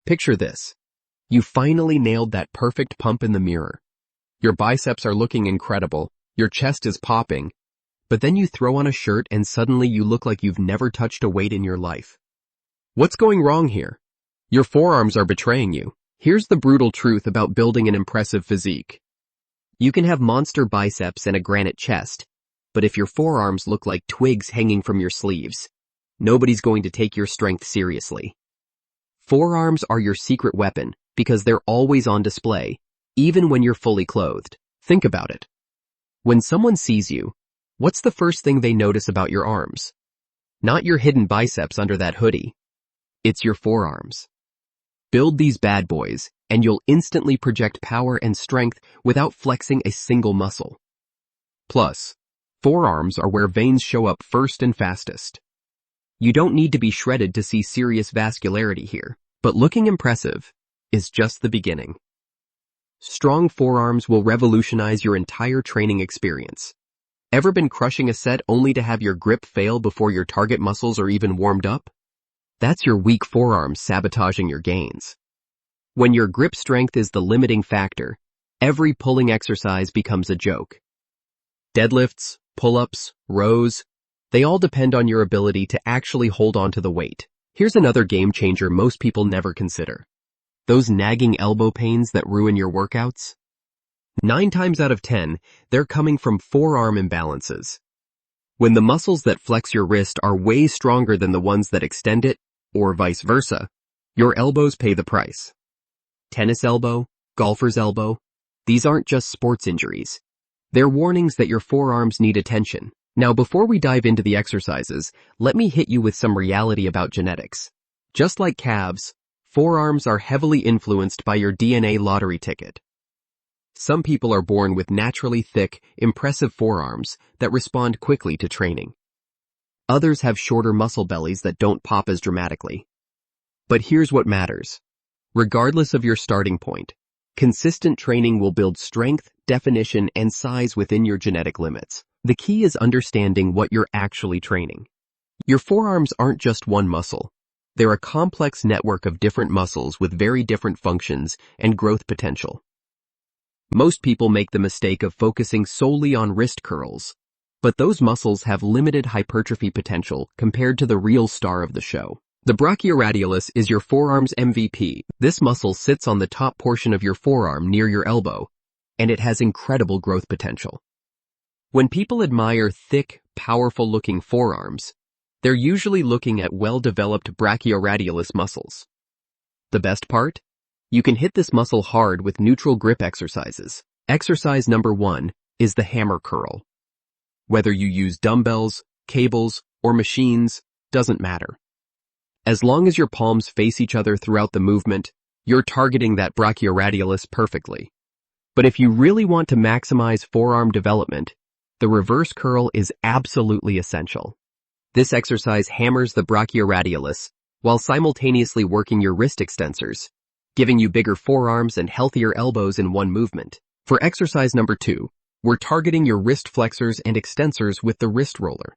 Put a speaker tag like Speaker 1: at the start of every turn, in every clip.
Speaker 1: Picture this. You finally nailed that perfect pump in the mirror. Your biceps are looking incredible, your chest is popping, but then you throw on a shirt and suddenly you look like you've never touched a weight in your life. What's going wrong here? Your forearms are betraying you. Here's the brutal truth about building an impressive physique. You can have monster biceps and a granite chest, but if your forearms look like twigs hanging from your sleeves, nobody's going to take your strength seriously. Forearms are your secret weapon because they're always on display, even when you're fully clothed. Think about it. When someone sees you, what's the first thing they notice about your arms? Not your hidden biceps under that hoodie. It's your forearms. Build these bad boys, and you'll instantly project power and strength without flexing a single muscle. Plus, forearms are where veins show up first and fastest. You don't need to be shredded to see serious vascularity here, but looking impressive is just the beginning. Strong forearms will revolutionize your entire training experience. Ever been crushing a set only to have your grip fail before your target muscles are even warmed up? That's your weak forearms sabotaging your gains. When your grip strength is the limiting factor, every pulling exercise becomes a joke. Deadlifts, pull-ups, rows, they all depend on your ability to actually hold on to the weight. Here's another game changer most people never consider. Those nagging elbow pains that ruin your workouts? 9 times out of 10, they're coming from forearm imbalances. When the muscles that flex your wrist are way stronger than the ones that extend it, or vice versa, your elbows pay the price. Tennis elbow, golfer's elbow, these aren't just sports injuries. They're warnings that your forearms need attention. Now, before we dive into the exercises, let me hit you with some reality about genetics. Just like calves, forearms are heavily influenced by your DNA lottery ticket. Some people are born with naturally thick, impressive forearms that respond quickly to training. Others have shorter muscle bellies that don't pop as dramatically. But here's what matters. Regardless of your starting point, consistent training will build strength, definition, and size within your genetic limits. The key is understanding what you're actually training. Your forearms aren't just one muscle. They're a complex network of different muscles with very different functions and growth potential. Most people make the mistake of focusing solely on wrist curls, but those muscles have limited hypertrophy potential compared to the real star of the show. The brachioradialis is your forearm's MVP. This muscle sits on the top portion of your forearm near your elbow, and it has incredible growth potential. When people admire thick, powerful-looking forearms, they're usually looking at well-developed brachioradialis muscles. The best part? You can hit this muscle hard with neutral grip exercises. Exercise number 1 is the hammer curl. Whether you use dumbbells, cables, or machines, doesn't matter. As long as your palms face each other throughout the movement, you're targeting that brachioradialis perfectly. But if you really want to maximize forearm development, the reverse curl is absolutely essential. This exercise hammers the brachioradialis while simultaneously working your wrist extensors, giving you bigger forearms and healthier elbows in one movement. For exercise number 2, we're targeting your wrist flexors and extensors with the wrist roller.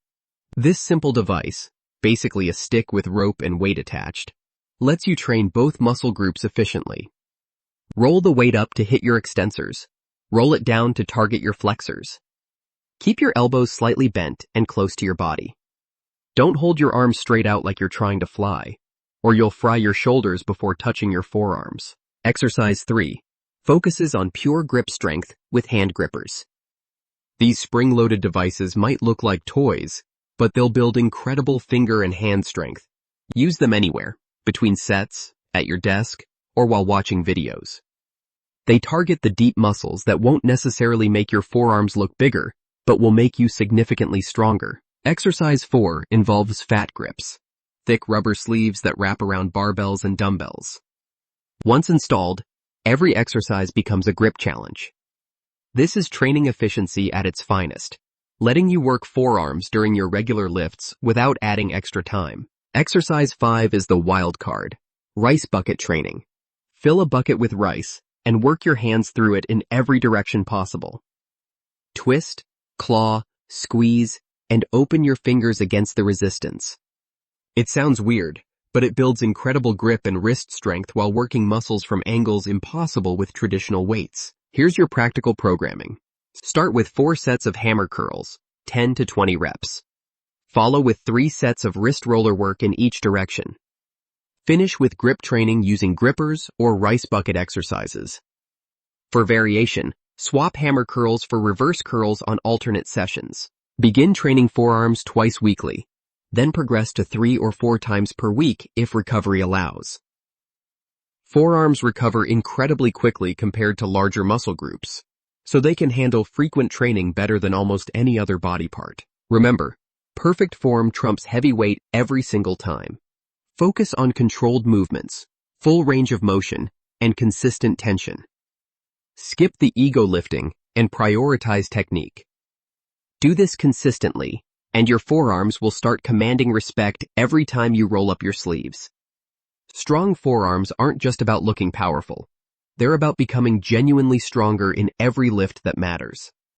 Speaker 1: This simple device, basically a stick with rope and weight attached, lets you train both muscle groups efficiently. Roll the weight up to hit your extensors. Roll it down to target your flexors. Keep your elbows slightly bent and close to your body. Don't hold your arms straight out like you're trying to fly, or you'll fry your shoulders before touching your forearms. Exercise 3 focuses on pure grip strength with hand grippers. These spring-loaded devices might look like toys, but they'll build incredible finger and hand strength. Use them anywhere, between sets, at your desk, or while watching videos. They target the deep muscles that won't necessarily make your forearms look bigger, but will make you significantly stronger. Exercise 4 involves fat grips, thick rubber sleeves that wrap around barbells and dumbbells. Once installed, every exercise becomes a grip challenge. This is training efficiency at its finest, letting you work forearms during your regular lifts without adding extra time. Exercise 5 is the wild card, rice bucket training. Fill a bucket with rice and work your hands through it in every direction possible. Twist, claw, squeeze, and open your fingers against the resistance. It sounds weird, but it builds incredible grip and wrist strength while working muscles from angles impossible with traditional weights. Here's your practical programming. Start with 4 sets of hammer curls, 10 to 20 reps. Follow with 3 sets of wrist roller work in each direction. Finish with grip training using grippers or rice bucket exercises. For variation, swap hammer curls for reverse curls on alternate sessions. Begin training forearms twice weekly, then progress to 3 or 4 times per week if recovery allows. Forearms recover incredibly quickly compared to larger muscle groups, so they can handle frequent training better than almost any other body part. Remember, perfect form trumps heavy weight every single time. Focus on controlled movements, full range of motion, and consistent tension. Skip the ego lifting and prioritize technique. Do this consistently, and your forearms will start commanding respect every time you roll up your sleeves. Strong forearms aren't just about looking powerful. They're about becoming genuinely stronger in every lift that matters.